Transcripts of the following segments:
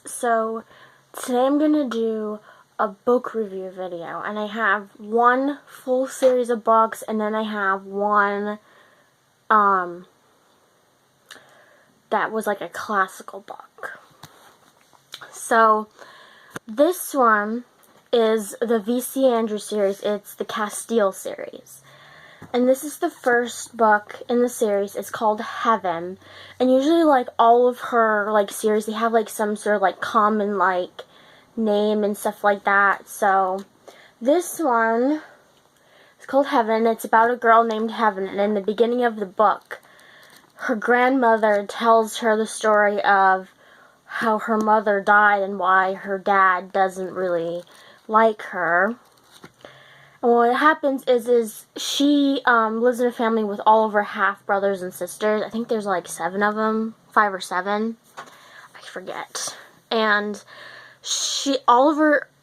So today I'm gonna do a book review video, and I have one full series of books, and then I have one that was like a classical book. So this one is the V.C. Andrews series. It's the Castile series. And this is the first book in the series. It's called Heaven. And usually, like, all of her, like, series, they have, like, some sort of, like, common, like, name and stuff like that. So, this one is called Heaven. It's about a girl named Heaven. And in the beginning of the book, her grandmother tells her the story of how her mother died and why her dad doesn't really like her. And what happens is she lives in a family with all of her half-brothers and sisters. I think there's like 7 of them, 5 or 7. I forget. And all of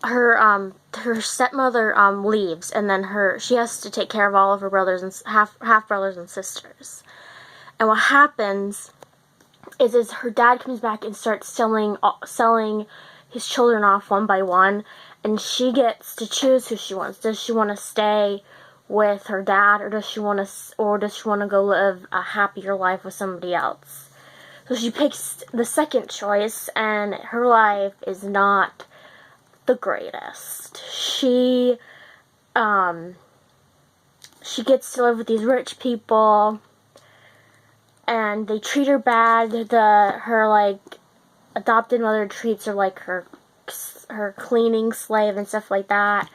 her stepmother leaves, and then she has to take care of all of her brothers and half-brothers and sisters. And what happens is her dad comes back and starts selling his children off one by one. And she gets to choose who she wants. Does she want to stay with her dad, or does she want to go live a happier life with somebody else? So she picks the second choice, and her life is not the greatest. She gets to live with these rich people, and they treat her bad. Her like adopted mother treats her like her cleaning slave and stuff like that.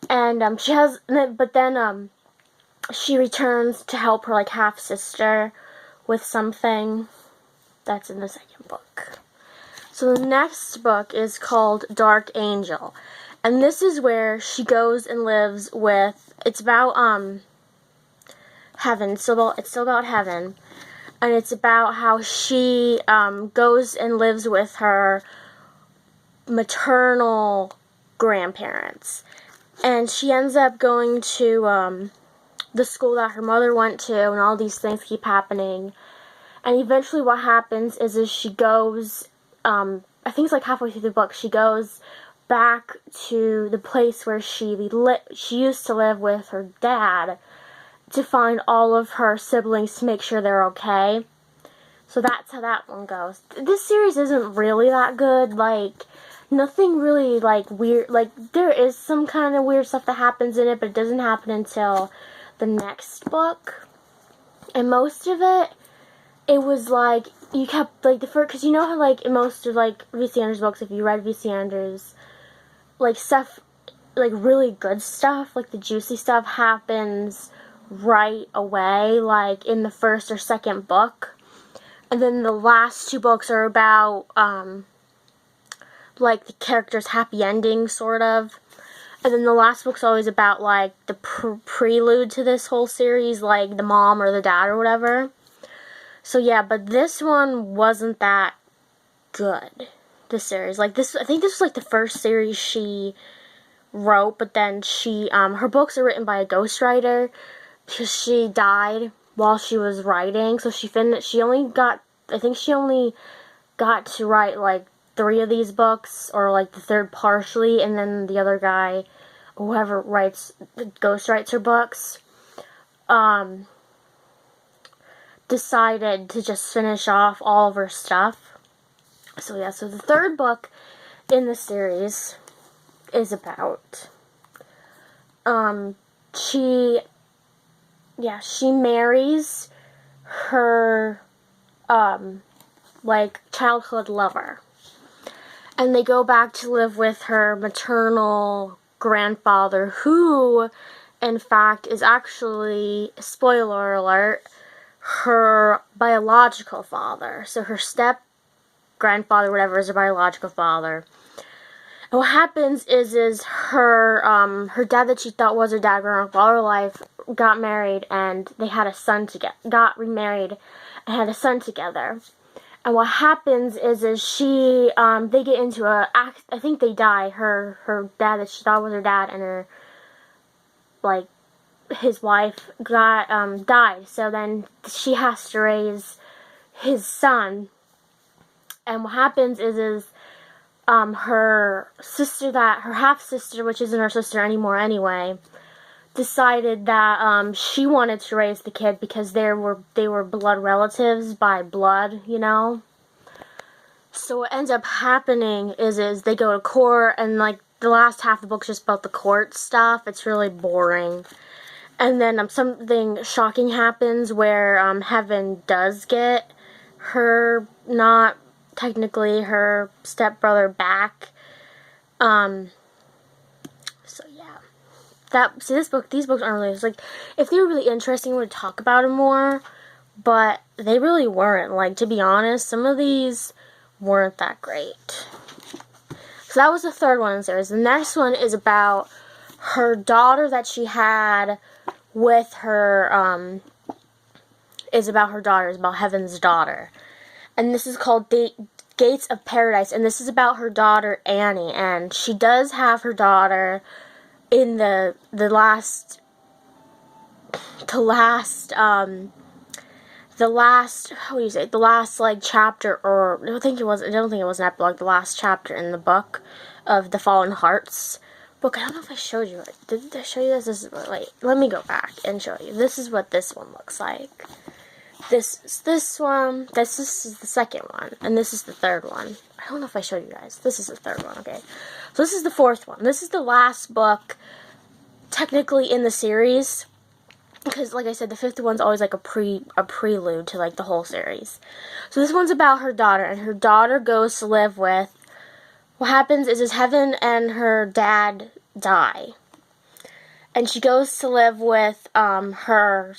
And she returns to help her like half sister with something. That's in the second book. So the next book is called Dark Angel, and this is where she goes and lives with. It's about heaven. It's still about heaven, and it's about how she goes and lives with her maternal grandparents, and she ends up going to the school that her mother went to, and all these things keep happening. And eventually what happens is she goes, I think it's like halfway through the book, she goes back to the place where she used to live with her dad, to find all of her siblings to make sure they're okay. So that's how that one goes. This series isn't really that good. Like, nothing really, like, weird. Like, there is some kind of weird stuff that happens in it, but it doesn't happen until the next book. And most of it was, like, you kept, like, the first, because you know how, like, in most of, like, V.C. Andrews books, if you read V.C. Andrews, like, stuff, like, really good stuff, like, the juicy stuff happens right away, like, in the first or second book. And then the last 2 books are about, like, the character's happy ending, sort of. And then the last book's always about, like, the prelude to this whole series, like, the mom or the dad or whatever. So, yeah, but this one wasn't that good, this series. Like, I think this was, like, the first series she wrote, but then her books are written by a ghostwriter, because she died while she was writing, so she only got to write, like, 3 of these books, or like the third partially, and then the other guy, whoever ghostwrites her books, decided to just finish off all of her stuff. So yeah, so the third book in the series is about, she marries her, like, childhood lover. And they go back to live with her maternal grandfather, who, in fact, is actually, spoiler alert, her biological father. So her step-grandfather, whatever, is her biological father. And what happens is her dad that she thought was her dad growing up all her life got married, and they had a son together, got remarried, and had a son together. And what happens is they get into I think they die. Her dad that she thought was her dad, and her, like, his wife died. So then she has to raise his son. And what happens is her sister, her half-sister, which isn't her sister anymore anyway, decided that she wanted to raise the kid because they were blood relatives by blood, you know. So what ends up happening is they go to court, and like the last half of the book's just about the court stuff. It's really boring. And then something shocking happens where Heaven does get her, not technically her stepbrother, back. So yeah, these books aren't really, like, if they were really interesting, we would talk about them more, but they really weren't. Like, to be honest, some of these weren't that great. So that was the third one in the series. The next one is about her daughter that she had with her, is about Heaven's daughter. And this is called Gates of Paradise, and this is about her daughter, Annie. And she does have her daughter in the last, like, chapter, or, I don't think it was an epilogue, the last chapter in the book of the Fallen Hearts book. I don't know if I showed you it. Did I show you this? Wait, let me go back and show you. This is what this one looks like. This is the second one, and this is the third one. I don't know if I showed you guys. This is the third one, okay. So this is the fourth one. This is the last book, technically, in the series, because, like I said, the fifth one's always like a prelude to, like, the whole series. So this one's about her daughter, and her daughter goes to live with, what happens is Heaven and her dad die. And she goes to live with, her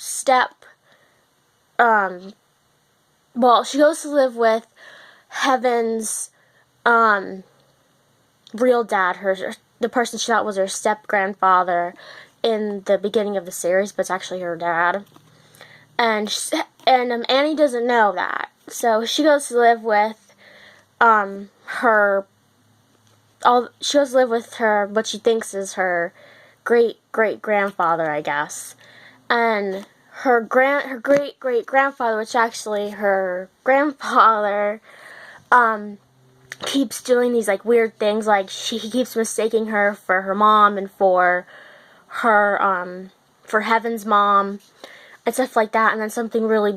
she goes to live with Heaven's, real dad, the person she thought was her step-grandfather in the beginning of the series, but it's actually her dad. And Annie doesn't know that. So she goes to live with, what she thinks is her great-great-grandfather, I guess. And her great-great-grandfather, which actually her grandfather, keeps doing these, like, weird things. Like, he keeps mistaking her for her mom and for her, for Heaven's mom and stuff like that. And then something really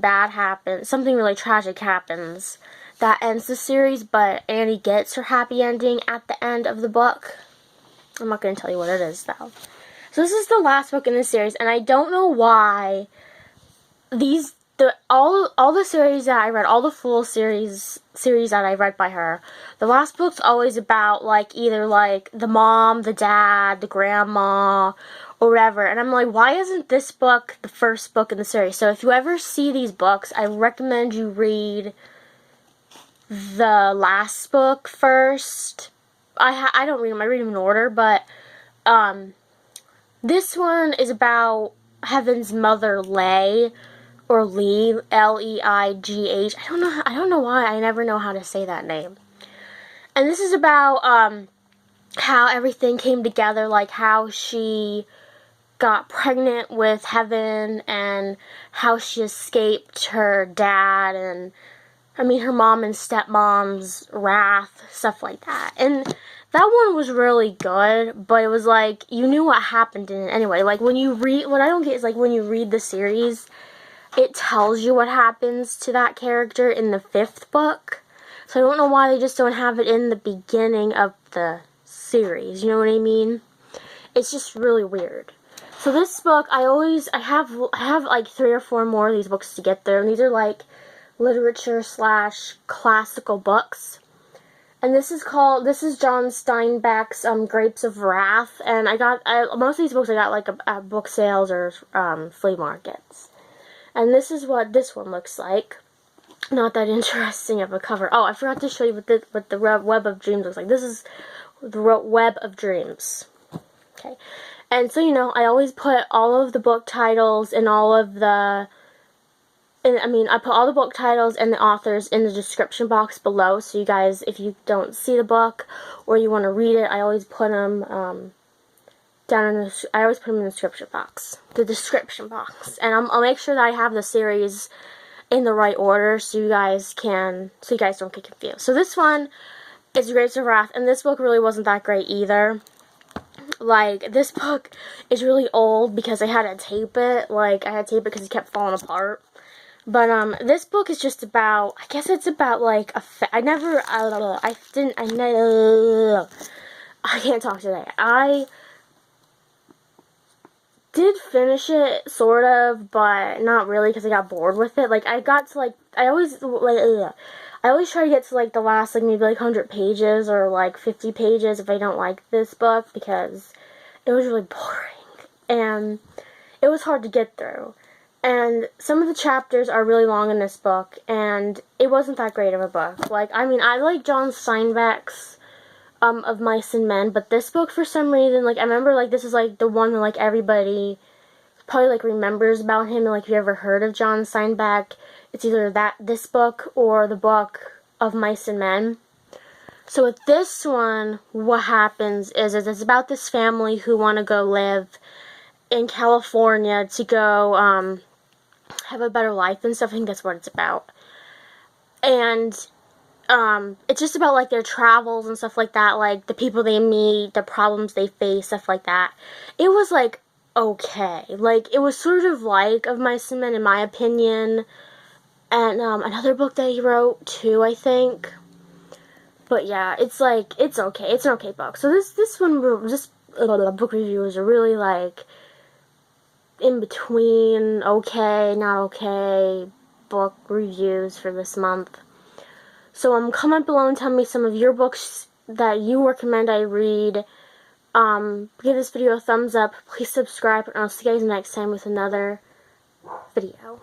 tragic happens that ends the series, but Annie gets her happy ending at the end of the book. I'm not going to tell you what it is, though. So this is the last book in the series, and I don't know why all the series that I read, all the full series that I read by her, the last book's always about, like, either, like, the mom, the dad, the grandma, or whatever. And I'm like, why isn't this book the first book in the series? So if you ever see these books, I recommend you read the last book first. I don't read them. I read them in order, but this one is about Heaven's mother, Leigh, or Lee, Leigh. I don't know why. I never know how to say that name. And this is about how everything came together, like how she got pregnant with Heaven and how she escaped her dad and, her mom and stepmom's wrath, stuff like that. And that one was really good, but it was like, you knew what happened in it anyway. Like, when you read, what I don't get is, like, when you read the series, it tells you what happens to that character in the fifth book. So I don't know why they just don't have it in the beginning of the series, you know what I mean? It's just really weird. So this book, I have like 3 or 4 more of these books to get there, and these are like literature / classical books. And this is John Steinback's Grapes of Wrath, and most of these books I got like at book sales or flea markets. And this is what this one looks like. Not that interesting of a cover. Oh, I forgot to show you what the Web of Dreams looks like. This is the Web of Dreams. Okay. And so, I always put all of the book titles and all of the... I put all the book titles and the authors in the description box below. So you guys, if you don't see the book or you want to read it, I always put them I always put them in the description box. And I'll make sure that I have the series in the right order so you guys don't get confused. So this one It's Grapes of Wrath, and this book really wasn't that great either. Like, this book is really old because I had to tape it. Like, I had to tape it because it kept falling apart. But, this book is just about, I guess it's about, like, I can't talk today. I did finish it, sort of, but not really because I got bored with it. Like, I got to, like, I always try to get to, like, the last, like, maybe, like, 100 pages or, like, 50 pages if I don't like this book because it was really boring. And it was hard to get through. And some of the chapters are really long in this book, and it wasn't that great of a book. Like, I mean, I like John Steinback's, of Mice and Men, but this book, for some reason, like, I remember, like, this is, like, the one that, like, everybody probably, like, remembers about him, and, like, if you ever heard of John Steinback, it's either this book or the book of Mice and Men. So with this one, what happens is it's about this family who want to go live in California to go, have a better life and stuff. I think that's what it's about. And it's just about, like, their travels and stuff like that, like, the people they meet, the problems they face, stuff like that. It was, like, okay. Like, it was sort of like Of Mice and Men, in my opinion, and another book that he wrote, too, I think. But, yeah, it's, like, it's okay. It's an okay book. So this book reviews are really, like, in between okay, not okay book reviews for this month. So comment below and tell me some of your books that you recommend I read. Give this video a thumbs up. Please subscribe, and I'll see you guys next time with another video.